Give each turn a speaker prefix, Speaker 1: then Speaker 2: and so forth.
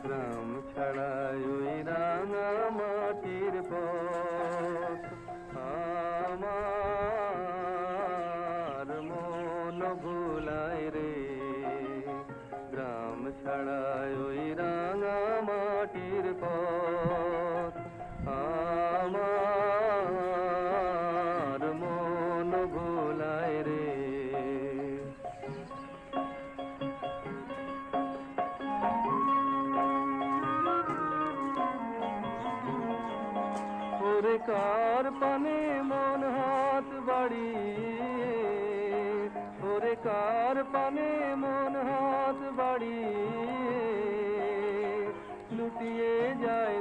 Speaker 1: গ্রাম ছাড়াই ওই রাঙা মাটির পথ আমার মন ভুলায় রে। গ্রাম ছাড়াই ওই রাঙা মাটির পথ আমার মন ভুলায় রে। ওরে কার পানে মন হাত বাড়িয়ে, ওরে কার পানে মন হাত বাড়িয়ে লুটিয়ে যায়